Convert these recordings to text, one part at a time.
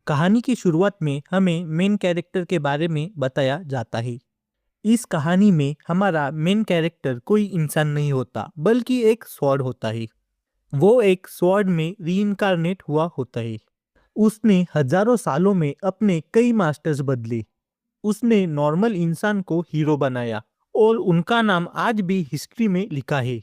कहानी की शुरुआत में हमें मेन कैरेक्टर के बारे में बताया जाता है। इस कहानी में हमारा मेन कैरेक्टर कोई इंसान नहीं होता बल्कि एक स्वॉर्ड होता है। वो एक स्वॉर्ड में रीइंकार्नेट हुआ होता है। उसने हजारों सालों में अपने कई मास्टर्स बदले। उसने नॉर्मल इंसान को हीरो बनाया और उनका नाम आज भी हिस्ट्री में लिखा है।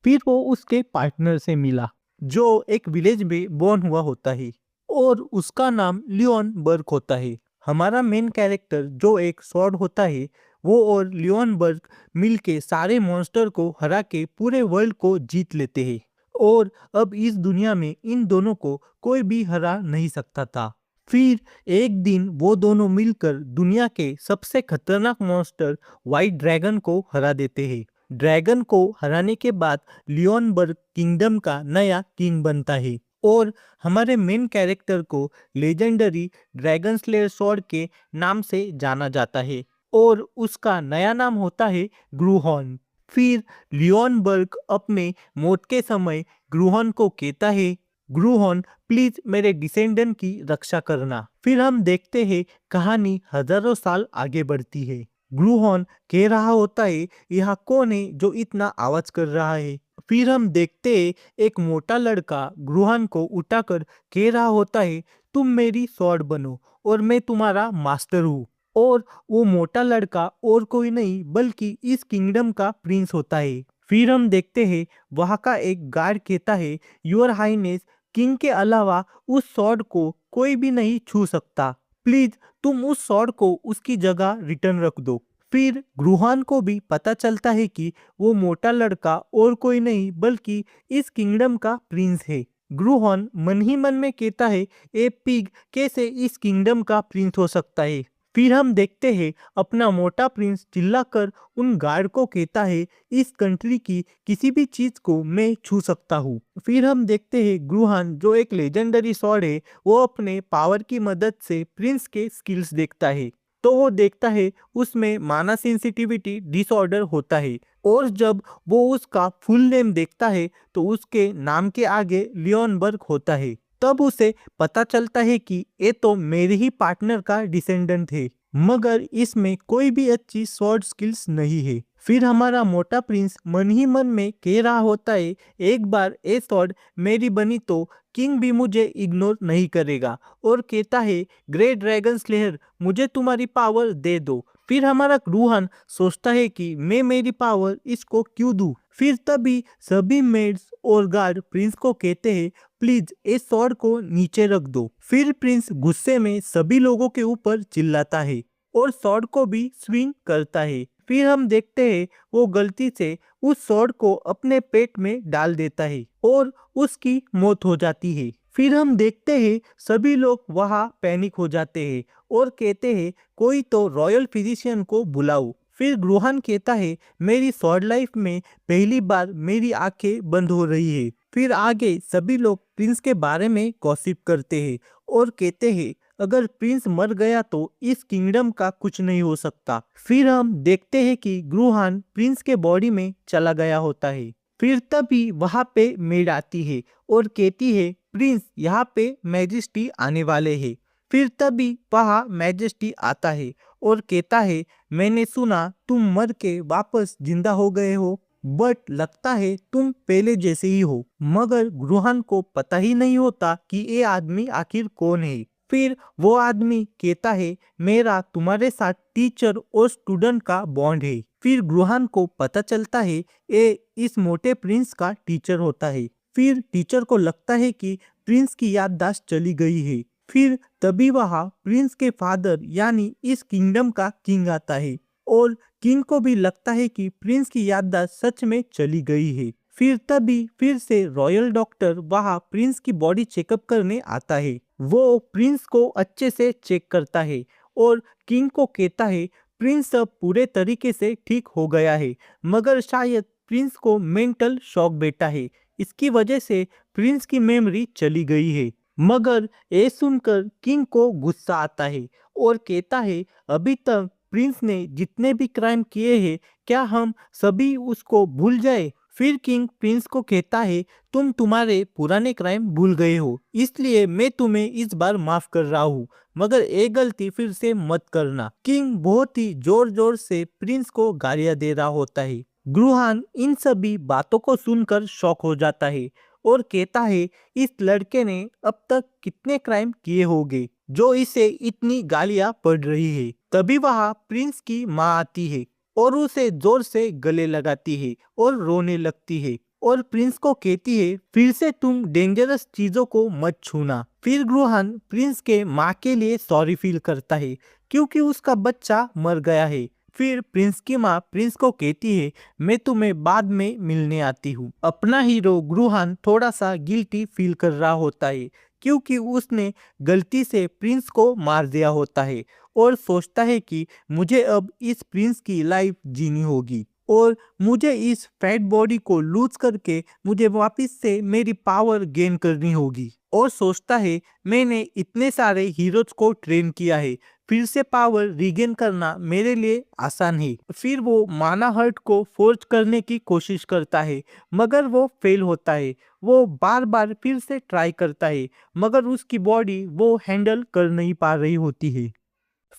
फिर वो उसके पार्टनर से मिला जो एक विलेज में बॉर्न हुआ होता है और उसका नाम लियोन बर्ग होता है। हमारा मेन कैरेक्टर जो एक स्वॉर्ड होता है वो और लियोन बर्ग मिलके सारे मॉन्स्टर को हरा के पूरे वर्ल्ड को जीत लेते हैं और अब इस दुनिया में इन दोनों को कोई भी हरा नहीं सकता था। फिर एक दिन वो दोनों मिलकर दुनिया के सबसे खतरनाक मॉन्स्टर व्हाइट ड्रैगन को हरा देते हैं। ड्रैगन को हराने के बाद लियोनबर्ग किंगडम का नया किंग बनता है और हमारे मेन कैरेक्टर को लेजेंडरी ड्रैगन स्लेयर स्वॉर्ड के नाम से जाना जाता है और उसका नया नाम होता है ग्रूहॉर्न। फिर लियोनबर्ग अपने मौत के समय ग्रूहॉर्न को कहता है, ग्रूहॉर्न प्लीज मेरे डिसेंडेंट की रक्षा करना। फिर हम देखते हैं कहानी हजारों साल आगे बढ़ती है। ग्रूहॉर्न कह रहा होता है, यहाँ कौन है जो इतना आवाज कर रहा है। फिर हम देखते हैं एक मोटा लड़का ग्रूहॉर्न को उठाकर कह रहा होता है, तुम मेरी स्वॉर्ड बनो और मैं तुम्हारा मास्टर हूँ। और वो मोटा लड़का और कोई नहीं बल्कि इस किंगडम का प्रिंस होता है। फिर हम देखते हैं वहाँ का एक गार्ड कहता है, योर हाइनेस किंग के अलावा उस स्वॉर्ड को कोई भी नहीं छू सकता। प्लीज तुम उस स्वॉर्ड को उसकी जगह रिटर्न रख दो। फिर ग्रूहान को भी पता चलता है कि वो मोटा लड़का और कोई नहीं बल्कि इस किंगडम का प्रिंस है। ग्रूहॉन मन ही मन में कहता है, ए पिग कैसे इस किंगडम का प्रिंस हो सकता है। फिर हम देखते हैं अपना मोटा प्रिंस चिल्लाकर उन गार्ड को कहता है, इस कंट्री की किसी भी चीज को मैं छू सकता हूँ। फिर हम देखते हैं ग्रूहान जो एक लेजेंडरी स्वॉर्ड है वो अपने पावर की मदद से प्रिंस के स्किल्स देखता है। तो वो देखता है उसमें माना सेंसिटिविटी डिसऑर्डर होता है और जब वो उसका फुल नेम देखता है तो उसके नाम के आगे लियोनबर्ग होता है। तब उसे पता चलता है कि ये तो मेरे ही पार्टनर का डिसेंडेंट है, मगर इसमें कोई भी अच्छी स्वॉर्ड स्किल्स नहीं है। फिर हमारा मोटा प्रिंस मन ही मन में कह रहा होता है, एक बार ये स्वॉर्ड मेरी बनी तो किंग भी मुझे इग्नोर नहीं करेगा और कहता है, ग्रेट ड्रैगन स्लेयर मुझे तुम्हारी पावर दे दो। फिर हमारा रूहान सोचता है कि मैं मेरी पावर इसको क्यों दूं। फिर तभी सभी मेड्स और गार्ड प्रिंस को कहते हैं, प्लीज इस स्वॉर्ड को नीचे रख दो। फिर प्रिंस गुस्से में सभी लोगों के ऊपर चिल्लाता है और स्वॉर्ड को भी स्विंग करता है। फिर हम देखते हैं वो गलती से उस स्वॉर्ड को अपने पेट में डाल देता है और उसकी मौत हो जाती है। फिर हम देखते हैं सभी लोग वहाँ पैनिक हो जाते हैं और कहते हैं कोई तो रॉयल फिजिशियन को बुलाओ। फिर ग्रूहान कहता है, मेरी स्वॉर्ड लाइफ में पहली बार मेरी आंखें बंद हो रही है। फिर आगे सभी लोग प्रिंस के बारे में गॉसिप करते हैं और कहते हैं अगर प्रिंस मर गया तो इस किंगडम का कुछ नहीं हो सकता। फिर हम देखते हैं कि ग्रूहान प्रिंस के बॉडी में चला गया होता है। फिर तभी वहां पे मेड आती है और कहती है, प्रिंस यहाँ पे मैजेस्टी आने वाले हैं। फिर तभी वहाँ मैजेस्टी आता है और कहता है, मैंने सुना तुम मर के वापस जिंदा हो गए हो, बट लगता है तुम पहले जैसे ही हो। मगर ग्रूहान को पता ही नहीं होता कि ये आदमी आखिर कौन है। फिर वो आदमी कहता है, मेरा तुम्हारे साथ टीचर और स्टूडेंट का बॉन्ड है। फिर ग्रूहान को पता चलता है ये इस मोटे प्रिंस का टीचर होता है। फिर टीचर को लगता है कि प्रिंस की याददाश्त चली गई है। फिर तभी वहाँ प्रिंस के फादर यानी इस किंगडम का किंग आता है और किंग को भी लगता है कि प्रिंस की याददाश्त सच में चली गई है। फिर तभी फिर से रॉयल डॉक्टर वहाँ प्रिंस की बॉडी चेकअप करने आता है। वो प्रिंस को अच्छे से चेक करता है और किंग को कहता है, प्रिंस अब पूरे तरीके से ठीक हो गया है, मगर शायद प्रिंस को मेंटल शॉक बैठा है, इसकी वजह से प्रिंस की मेमोरी चली गई है। मगर ये सुनकर किंग को गुस्सा आता है और कहता है, अभी तक प्रिंस ने जितने भी क्राइम किए हैं क्या हम सभी उसको भूल जाए। फिर किंग प्रिंस को कहता है, तुम तुम्हारे पुराने क्राइम भूल गए हो, इसलिए मैं तुम्हें इस बार माफ कर रहा हूँ, मगर एक गलती फिर से मत करना। किंग बहुत ही जोर जोर से प्रिंस को गालियां दे रहा होता है। ग्रुहान इन सभी बातों को सुनकर शॉक हो जाता है और कहता है, इस लड़के ने अब तक कितने क्राइम किए होंगे जो इसे इतनी गालियां पड़ रही है। तभी वहां प्रिंस की माँ आती है और उसे जोर से गले लगाती है और रोने लगती है और प्रिंस को कहती है, फिर से तुम डेंजरस चीजों को मत छूना। फिर ग्रुहान प्रिंस के माँ के लिए सॉरी फील करता है क्योंकि उसका बच्चा मर गया है। फिर प्रिंस की माँ प्रिंस को कहती है, मैं तुम्हें बाद में मिलने आती हूँ। अपना हीरो ग्रुहान थोड़ा सा गिल्टी फील कर रहा होता है क्योंकि उसने गलती से प्रिंस को मार दिया होता है और सोचता है कि मुझे अब इस प्रिंस की लाइफ जीनी होगी और मुझे इस फैट बॉडी को लूज करके मुझे वापस से मेरी पावर गेन करनी होगी। और सोचता है, मैंने इतने सारे हीरोज को ट्रेन किया है, फिर से पावर रिगेन करना मेरे लिए आसान है। फिर वो माना हर्ट को फोर्स करने की कोशिश करता है मगर वो फेल होता है। वो बार बार फिर से ट्राई करता है मगर उसकी बॉडी वो हैंडल कर नहीं पा रही होती है।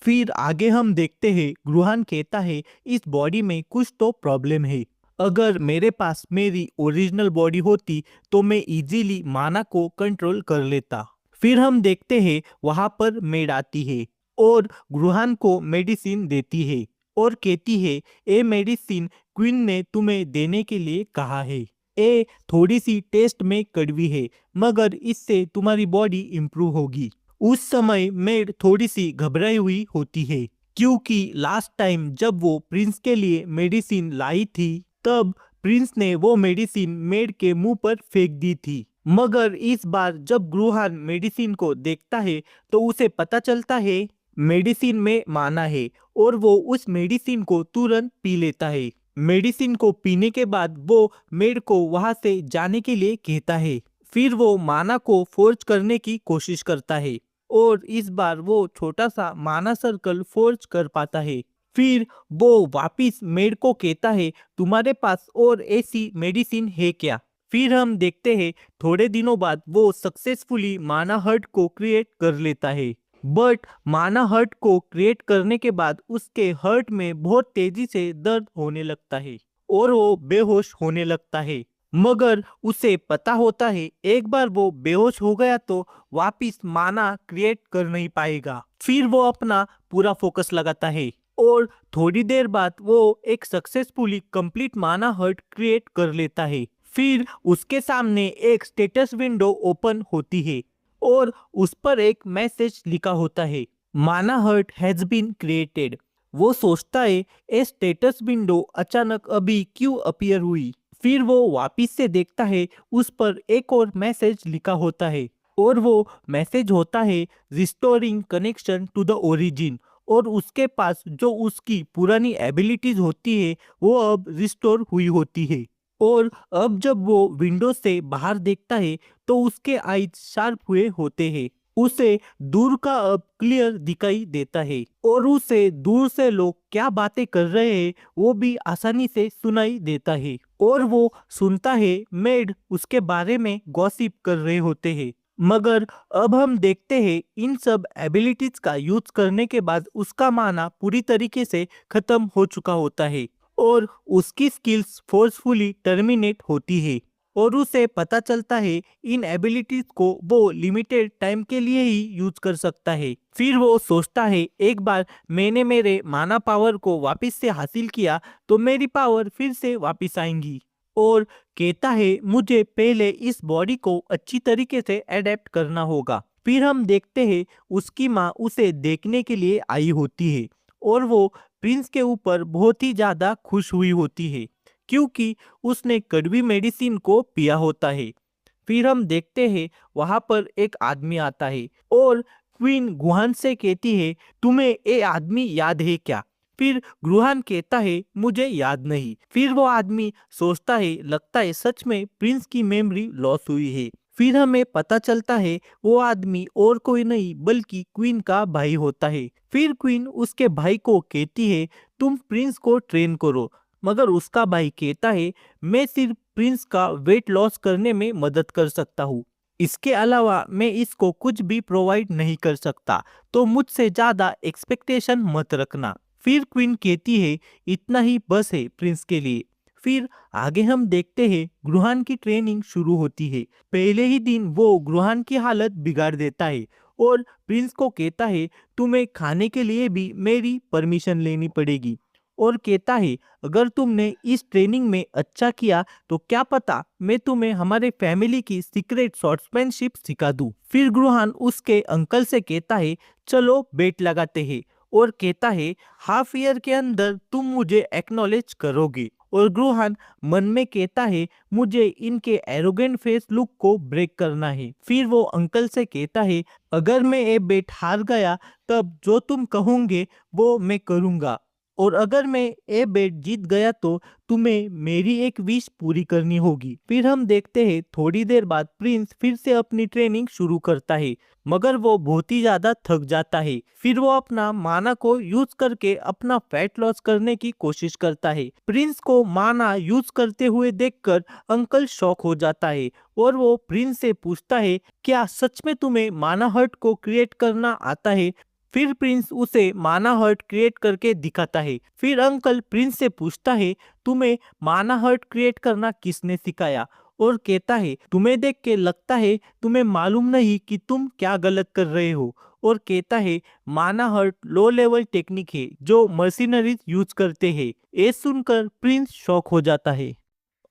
फिर आगे हम देखते हैं, ग्रुहान कहता है, इस बॉडी में कुछ तो प्रॉब्लम है। अगर मेरे पास मेरी ओरिजिनल बॉडी होती तो मैं इजीली माना को कंट्रोल कर लेता। फिर हम देखते हैं वहां पर मेड आती है और ग्रुहान को मेडिसिन देती है और कहती है, ये मेडिसिन क्वीन ने तुम्हें देने के लिए कहा है। ये थोड़ी सी टेस्ट में कड़वी है मगर इससे तुम्हारी बॉडी इम्प्रूव होगी। उस समय मेड थोड़ी सी घबराई हुई होती है क्योंकि लास्ट टाइम जब वो प्रिंस के लिए मेडिसिन लाई थी तब प्रिंस ने वो मेडिसिन मेड के मुंह पर फेंक दी थी। मगर इस बार जब ग्रुहान मेडिसिन को देखता है तो उसे पता चलता है मेडिसिन में माना है और वो उस मेडिसिन को तुरंत पी लेता है। मेडिसिन को पीने के बाद वो मेड को वहां से जाने के लिए कहता है। फिर वो माना को फोर्स करने की कोशिश करता है और इस बार वो छोटा सा माना सर्कल फोर्स कर पाता है। फिर वो वापिस मेड को कहता है, तुम्हारे पास और ऐसी मेडिसिन है क्या? फिर हम देखते हैं थोड़े दिनों बाद वो सक्सेसफुली माना हर्ट को क्रिएट कर लेता है। बट माना हर्ट को क्रिएट करने के बाद उसके हर्ट में बहुत तेजी से दर्द होने लगता है और वो बेहोश होने लगता है। मगर उसे पता होता है एक बार वो बेहोश हो गया तो वापिस माना क्रिएट कर नहीं पाएगा। फिर वो अपना पूरा फोकस लगाता है और थोड़ी देर बाद वो एक सक्सेसफुली कंप्लीट माना हर्ट क्रिएट कर लेता है। फिर उसके सामने एक स्टेटस विंडो ओपन होती है और उस पर एक मैसेज लिखा होता है, माना हर्ट हैज बीन क्रिएटेड। वो सोचता है ये स्टेटस विंडो अचानक अभी क्यों अपीयर हुई। फिर वो वापिस से देखता है उस पर एक और मैसेज लिखा होता है और वो मैसेज होता है restoring connection to the origin. और उसके पास जो उसकी पुरानी एबिलिटीज होती है वो अब रिस्टोर हुई होती है। और अब जब वो विंडो से बाहर देखता है तो उसके आईज शार्प हुए होते हैं। उसे दूर का अब क्लियर दिखाई देता है और उसे दूर से लोग क्या बातें कर रहे हैं वो भी आसानी से सुनाई देता है। और वो सुनता है मेड उसके बारे में गॉसिप कर रहे होते हैं। मगर अब हम देखते हैं इन सब एबिलिटीज का यूज करने के बाद उसका माना पूरी तरीके से खत्म हो चुका होता है और उसकी स्किल्स फोर्सफुली टर्मिनेट होती है और उसे पता चलता है इन एबिलिटीज को वो लिमिटेड टाइम के लिए ही यूज कर सकता है। फिर वो सोचता है एक बार मैंने मेरे माना पावर को वापस से हासिल किया तो मेरी पावर फिर से वापस आएंगी और कहता है मुझे पहले इस बॉडी को अच्छी तरीके से एडेप्ट करना होगा। फिर हम देखते हैं उसकी माँ उसे देखने के लिए आई होती है और वो प्रिंस के ऊपर बहुत ही ज्यादा खुश हुई होती है क्योंकि उसने कड़वी मेडिसिन को पिया होता है। फिर हम देखते हैं वहां पर एक आदमी आता है और क्वीन गुहान से कहती है, तुम्हें ये आदमी याद है क्या? फिर ग्रुहान कहता है मुझे याद नहीं। फिर वो आदमी सोचता है लगता है सच में प्रिंस की मेमोरी लॉस हुई है। फिर हमें पता चलता है वो आदमी और कोई नहीं बल्कि क्वीन का भाई होता है। फिर क्वीन उसके भाई को कहती है तुम प्रिंस को ट्रेन करो, मगर उसका भाई कहता है मैं सिर्फ प्रिंस का वेट लॉस करने में मदद कर सकता हूँ, इसके अलावा मैं इसको कुछ भी प्रोवाइड नहीं कर सकता, तो मुझसे ज्यादा एक्सपेक्टेशन मत रखना। फिर क्वीन कहती है इतना ही बस है प्रिंस के लिए। फिर आगे हम देखते हैं ग्रुहान की ट्रेनिंग शुरू होती है। पहले ही दिन वो ग्रुहान की हालत बिगाड़ देता है और प्रिंस को कहता है तुम्हें खाने के लिए भी मेरी परमिशन लेनी पड़ेगी, और कहता है अगर तुमने इस ट्रेनिंग में अच्छा किया तो क्या पता मैं तुम्हें हमारे फैमिली की सीक्रेट स्वॉर्ड्समैनशिप सिखा दूं। फिर ग्रुहान उसके अंकल से कहता है चलो बेट लगाते हैं, और कहता है हाफ ईयर के अंदर तुम मुझे एक्नॉलेज करोगे। और ग्रुहान मन में कहता है मुझे इनके एरोगेंट फेस लुक को ब्रेक करना है। फिर वो अंकल से कहता है अगर मैं ये बेट हार गया तब जो तुम कहोगे वो मैं करूंगा, और अगर मैं ये बेट जीत गया तो तुम्हें मेरी एक विश पूरी करनी होगी। फिर हम देखते हैं थोड़ी देर बाद प्रिंस फिर से अपनी ट्रेनिंग शुरू करता है, मगर वो बहुत ही ज्यादा थक जाता है। फिर वो अपना माना को यूज करके अपना फैट लॉस करने की कोशिश करता है। प्रिंस को माना यूज करते हुए देखकर अंकल शॉक हो जाता है, और वो प्रिंस से पूछता है क्या सच में तुम्हें माना हर्ट को क्रिएट करना आता है। फिर प्रिंस उसे माना हर्ट क्रिएट करके दिखाता है। फिर अंकल प्रिंस से पूछता है तुम्हें माना हर्ट क्रिएट करना किसने सिखाया, और कहता है तुम्हें देख के लगता है तुम्हें मालूम नहीं कि तुम क्या गलत कर रहे हो, और कहता है माना हर्ट लो लेवल टेक्निक है जो मर्सिनरीज यूज करते हैं। ये सुनकर प्रिंस शॉक हो जाता है।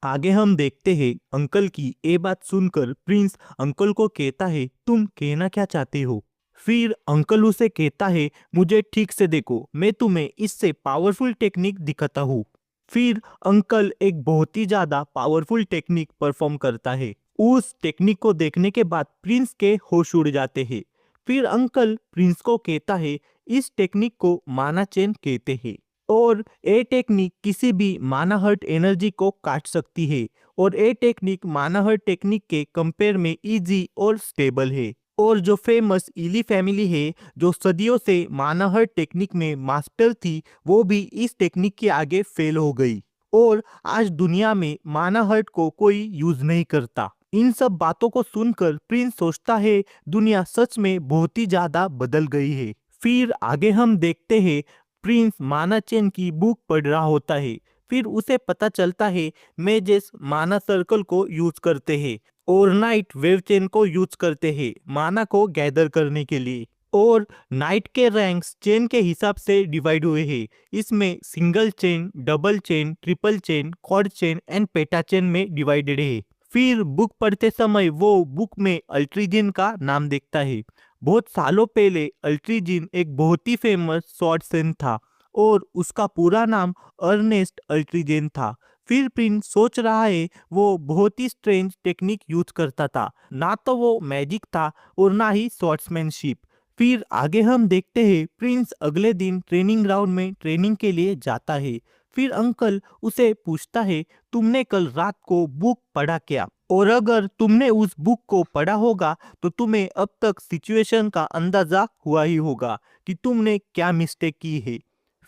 आगे हम देखते हैं अंकल की ये बात सुनकर प्रिंस अंकल को कहता है तुम कहना क्या चाहते हो। फिर अंकल उसे कहता है मुझे ठीक से देखो, मैं तुम्हें इससे पावरफुल टेक्निक दिखाता हूँ। फिर अंकल एक बहुत ही ज्यादा पावरफुल टेक्निक परफॉर्म करता है। उस टेक्निक को देखने के बाद प्रिंस के होश उड़ जाते हैं। फिर अंकल प्रिंस को कहता है इस टेक्निक को माना चेन कहते हैं, और ये टेक्निक किसी भी माना हर्ट एनर्जी को काट सकती है, और ये टेक्निक माना हर्ट टेक्निक के कंपेयर में इजी और स्टेबल है। और जो फेमस इली फैमिली है जो सदियों से माना हर्ट टेक्निक में मास्टर थी, वो भी इस टेक्निक के आगे फेल हो गई, और आज दुनिया में माना हर्ट को कोई यूज नहीं करता। इन सब बातों को सुनकर प्रिंस सोचता है दुनिया सच में बहुत ही ज्यादा बदल गई है। फिर आगे हम देखते हैं प्रिंस माना चेन की बुक पढ़ रहा होता है। फिर उसे पता चलता है मेजेस माना सर्कल को यूज करते हैं और नाइट वेव चेन को यूज करते हैं माना को गैदर करने के लिए, और नाइट के रैंक्स चेन के हिसाब से डिवाइड हुए हैं। इसमें single chain, double chain, triple chain, quad chain and PETA chain में डिवाइडेड है। फिर बुक पढ़ते समय वो बुक में अल्ट्रीजिन का नाम देखता है। बहुत सालों पहले अल्ट्रीजिन एक बहुत ही फेमस स्वॉर्ड्समैन था, और उसका पूरा नाम अर्नेस्ट अल्ट्रीजेन था। फिर प्रिंस सोच रहा है वो बहुत ही स्ट्रेंज टेक्निक यूज करता था, ना तो वो मैजिक था और ना ही स्वॉर्ड्समैनशिप। फिर आगे हम देखते हैं प्रिंस अगले दिन ट्रेनिंग ग्राउंड में ट्रेनिंग के लिए जाता है। फिर अंकल उसे पूछता है तुमने कल रात को बुक पढ़ा क्या, और अगर तुमने उस बुक को पढ़ा होगा तो तुम्हें अब तक सिचुएशन का अंदाजा हुआ ही होगा कि तुमने क्या मिस्टेक की है।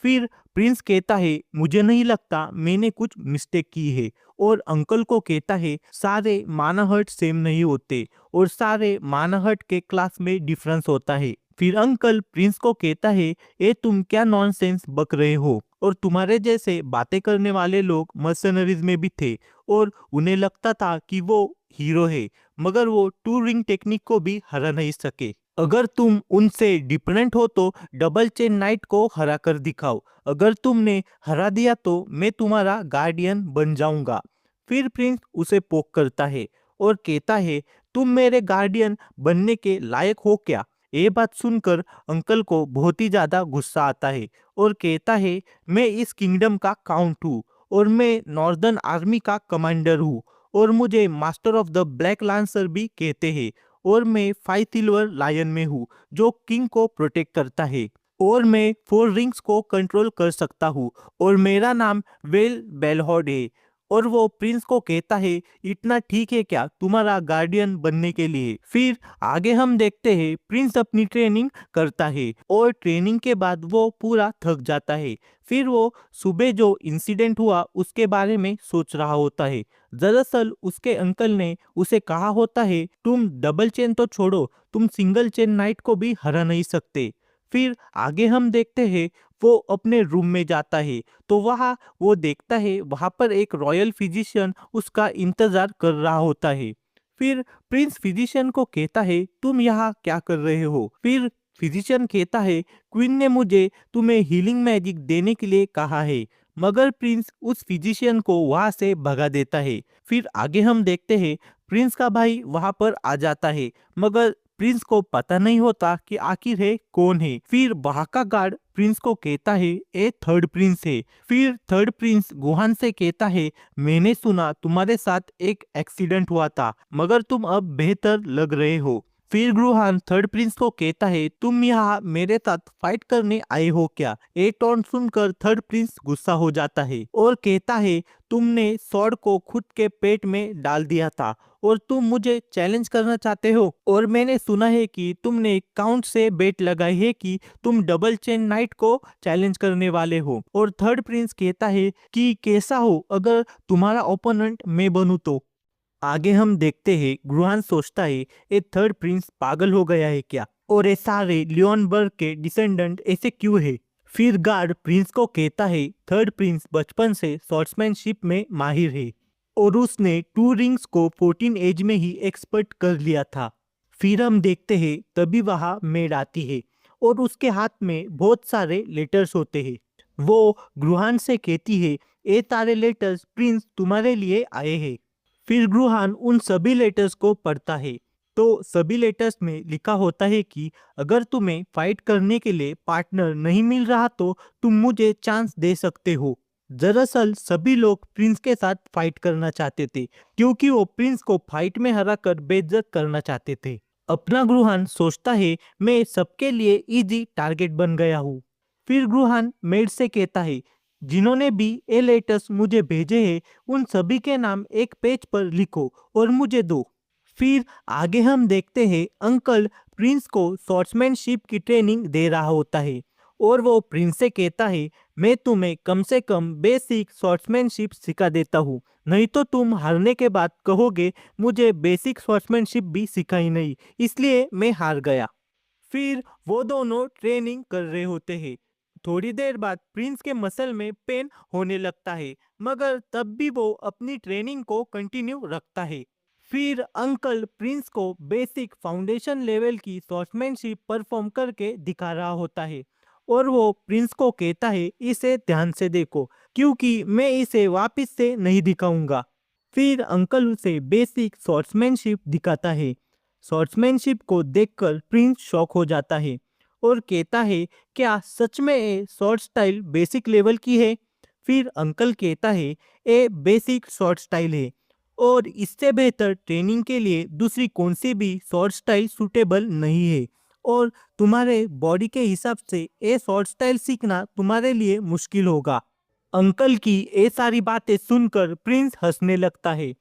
फिर प्रिंस कहता है मुझे नहीं लगता मैंने कुछ मिस्टेक की है, और अंकल को कहता है सारे मानाहर्ट सेम नहीं होते और सारे मानाहर्ट के क्लास में डिफरेंस होता है। फिर अंकल प्रिंस को कहता है ये तुम क्या नॉनसेंस बक रहे हो, और तुम्हारे जैसे बातें करने वाले लोग मर्सनरीज में भी थे और उन्हें लगता था कि वो हीरो है, मगर वो टू रिंग टेक्निक को भी हरा नहीं सके। अगर तुम उनसे डिफरेंट हो तो डबल चेन नाइट को हरा कर दिखाओ, अगर तुमने हरा दिया तो मैं तुम्हारा गार्डियन बन जाऊंगा। फिर प्रिंस उसे पोक करता है और कहता है तुम मेरे गार्डियन बनने के लायक हो क्या। ये बात सुनकर अंकल को बहुत ही ज्यादा गुस्सा आता है और कहता है मैं इस किंगडम का काउंट हूँ, और मैं नॉर्दर्न आर्मी का कमांडर हूँ, और मुझे master of the black lancer भी कहते हैं, और मैं 5 सिल्वर लायन में हूँ जो किंग को प्रोटेक्ट करता है, और मैं 4 रिंग्स को कंट्रोल कर सकता हूँ, और मेरा नाम वेल बेलहॉर्ड है, और वो प्रिंस को कहता है इतना ठीक है क्या तुम्हारा गार्डियन बनने के लिए। फिर आगे हम देखते हैं प्रिंस अपनी ट्रेनिंग करता है और ट्रेनिंग के बाद वो पूरा थक जाता है। फिर वो सुबह जो इंसिडेंट हुआ उसके बारे में सोच रहा होता है। दरअसल उसके अंकल ने उसे कहा होता है तुम डबल चेन तो छोड़ो, तुम सिंगल चेन नाइट को भी हरा नहीं सकते। फिर आगे हम देखते हैं वो अपने रूम में जाता है तो वहाँ वो देखता है वहां पर एक रॉयल फिजिशियन उसका इंतजार कर रहा होता है। फिर प्रिंस फिजिशियन को कहता है तुम यहाँ क्या कर रहे हो। फिर फिजिशियन कहता है क्वीन ने मुझे तुम्हें हीलिंग मैजिक देने के लिए कहा है। मगर प्रिंस उस फिजिशियन को वहां से भगा देता है। फिर आगे हम देखते हैं प्रिंस का भाई वहां पर आ जाता है मगर प्रिंस को पता नहीं होता कि आखिर है कौन है। फिर वहां का गार्ड प्रिंस को कहता है ये थर्ड प्रिंस है। फिर थर्ड प्रिंस गुहान से कहता है मैंने सुना तुम्हारे साथ एक एक्सीडेंट हुआ था मगर तुम अब बेहतर लग रहे हो। फिर ग्रुहान थर्ड प्रिंस को कहता है तुम यहाँ मेरे साथ फाइट करने आए हो क्या। ये टॉन्ट सुनकर थर्ड प्रिंस गुस्सा हो जाता है और कहता है तुमने स्वॉर्ड को खुद के पेट में डाल दिया था और तुम मुझे चैलेंज करना चाहते हो और मैंने सुना है कि तुमने काउंट से बेट लगाई है कि तुम डबल चेन नाइट को चैलेंज करने वाले हो। और थर्ड प्रिंस कहता है कि कैसा हो अगर तुम्हारा ओपोनेंट मैं बनूं तो। आगे हम देखते हैं ग्रुहान सोचता है ये थर्ड प्रिंस पागल हो गया है क्या और ये सारे लियोनबर्ग के डिसेंडेंट ऐसे क्यों है। फिर गार्ड प्रिंस को कहता है थर्ड प्रिंस बचपन से स्वॉर्ड्समैनशिप में माहिर है और उसने 2 रिंग्स को 14 एज में ही एक्सपर्ट कर लिया था। फिर हम देखते हैं तभी वहाँ मेड आती है और उसके हाथ में बहुत सारे लेटर्स होते हैं। वो ग्रुहान से कहती है ये सारे लेटर्स प्रिंस तुम्हारे लिए आए हैं। फिर ग्रुहान उन सभी लेटर्स को पढ़ता है तो सभी लेटर्स में लिखा होता है कि अगर तुम्हें फाइट करने के लिए पार्टनर नहीं मिल रहा तो तुम मुझे चांस दे सकते हो। दरअसल सभी लोग प्रिंस के साथ फाइट करना चाहते थे क्योंकि वो प्रिंस को फाइट में हराकर बेइज्जत करना चाहते थे। अपना ग्रुहान सोचता है मैं सबके लिए इजी टारगेट बन गया हूँ। फिर ग्रुहान मेड से कहता है जिन्होंने भी ये लेटर्स मुझे भेजे हैं उन सभी के नाम एक पेज पर लिखो और मुझे दो। फिर आगे हम देखते हैं अंकल प्रिंस को स्वॉर्ड्समैनशिप की ट्रेनिंग दे रहा होता है और वो प्रिंस से कहता है मैं तुम्हें कम से कम बेसिक स्वॉर्ड्समैनशिप सिखा देता हूँ, नहीं तो तुम हारने के बाद कहोगे मुझे बेसिक स्वॉर्ड्समैनशिप भी सिखाई नहीं, इसलिए मैं हार गया। फिर वो दोनों ट्रेनिंग कर रहे होते हैं। थोड़ी देर बाद प्रिंस के मसल में पेन होने लगता है मगर तब भी वो अपनी ट्रेनिंग को कंटिन्यू रखता है। फिर अंकल प्रिंस को बेसिक फाउंडेशन लेवल की स्वॉर्ड्समैनशिप परफॉर्म करके दिखा रहा होता है और वो प्रिंस को कहता है इसे ध्यान से देखो क्योंकि मैं इसे वापस से नहीं दिखाऊंगा। फिर अंकल उसे बेसिक स्वॉर्ड्समैनशिप दिखाता है। स्वॉर्ड्समैनशिप को देखकर प्रिंस शॉक हो जाता है और कहता है क्या सच में ये शॉर्ट स्टाइल बेसिक लेवल की है। फिर अंकल कहता है ये बेसिक शॉर्ट स्टाइल है और इससे बेहतर ट्रेनिंग के लिए दूसरी कौन सी भी शॉर्ट स्टाइल सूटेबल नहीं है और तुम्हारे बॉडी के हिसाब से ये शॉर्ट स्टाइल सीखना तुम्हारे लिए मुश्किल होगा। अंकल की ये सारी बातें सुनकर प्रिंस हंसने लगता है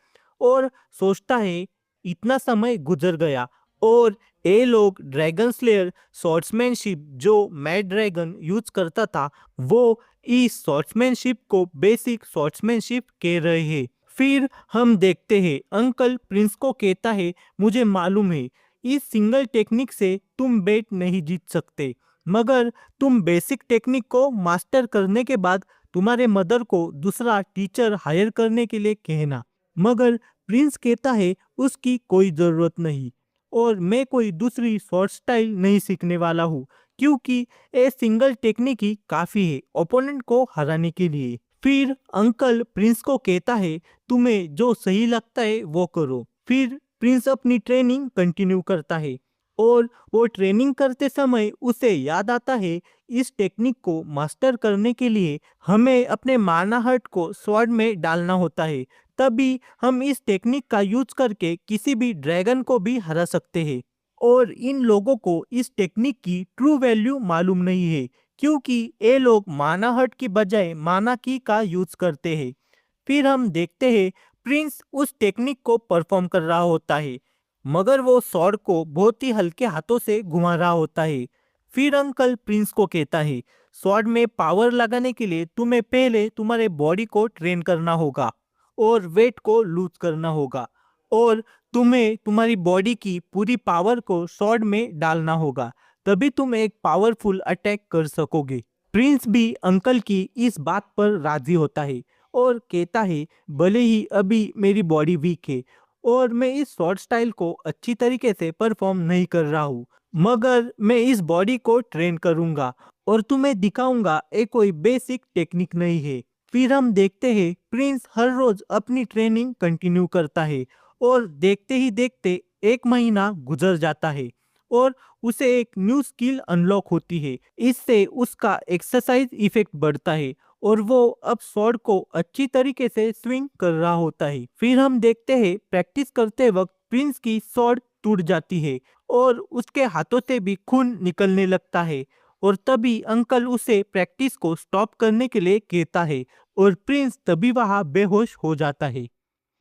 और सोचता है इतना समय गुजर गया और ये लोग ड्रैगन स्लेयर स्वॉर्ड्समैनशिप जो मैड ड्रैगन यूज करता था वो इस स्वॉर्ड्समैनशिप को बेसिक स्वॉर्ड्समैनशिप कह रहे हैं। फिर हम देखते हैं अंकल प्रिंस को कहता है मुझे मालूम है इस सिंगल टेक्निक से तुम बेट नहीं जीत सकते मगर तुम बेसिक टेक्निक को मास्टर करने के बाद तुम्हारे मदर को दूसरा टीचर हायर करने के लिए कहना। मगर प्रिंस कहता है उसकी कोई जरूरत नहीं और मैं कोई दूसरी शॉर्ट स्टाइल नहीं सीखने वाला हूँ क्योंकि ये सिंगल टेक्निक ही काफी है ओपोनेंट को हराने के लिए। फिर अंकल प्रिंस को कहता है तुम्हें जो सही लगता है वो करो। फिर प्रिंस अपनी ट्रेनिंग कंटिन्यू करता है और वो ट्रेनिंग करते समय उसे याद आता है इस टेक्निक को मास्टर करने के लिए हमें अपने माना हर्ट को स्वॉर्ड में डालना होता है, तभी हम इस टेक्निक का यूज करके किसी भी ड्रैगन को भी हरा सकते हैं। और इन लोगों को इस टेक्निक की ट्रू वैल्यू मालूम नहीं है क्योंकि ये लोग माना हर्ट की बजाय माना की का यूज करते हैं। फिर हम देखते हैं प्रिंस उस टेक्निक को परफॉर्म कर रहा होता है, मगर वो स्वॉर्ड को बहुत ही हल्के हाथों से घुमा रहा होता है। फिर अंकल प्रिंस को कहता है, स्वॉर्ड में पावर लगाने के लिए तुम्हें पहले तुम्हारे बॉडी को ट्रेन करना होगा और वेट को लूज करना होगा, और तुम्हें तुम्हारी बॉडी की पूरी पावर को स्वॉर्ड में डालना होगा, तभी तुम एक पावरफुल अटैक कर सकोगे। प्रिंस भी अंकल की इस बात पर राजी होता है और कहता है, भले ही अभी मेरी बॉडी वीक है और मैं इस शॉर्ट स्टाइल को अच्छी तरीके से परफॉर्म नहीं कर रहा हूँ, मगर मैं इस बॉडी को ट्रेन करूंगा और तुम्हें दिखाऊंगा ये कोई बेसिक टेक्निक नहीं है। फिर हम देखते हैं प्रिंस हर रोज अपनी ट्रेनिंग कंटिन्यू करता है और देखते ही देखते 1 महीना गुजर जाता है और उसे एक न्यू स्किल अनलॉक होती है। इससे उसका एक्सरसाइज इफेक्ट बढ़ता है और वो अब स्वॉर्ड को अच्छी तरीके से स्विंग कर रहा होता है। फिर हम देखते हैं प्रैक्टिस करते वक्त प्रिंस की स्वॉर्ड टूट जाती है और उसके हाथों से भी खून निकलने लगता है, और तभी अंकल उसे प्रैक्टिस को स्टॉप करने के लिए कहता है और प्रिंस तभी वहां बेहोश हो जाता है।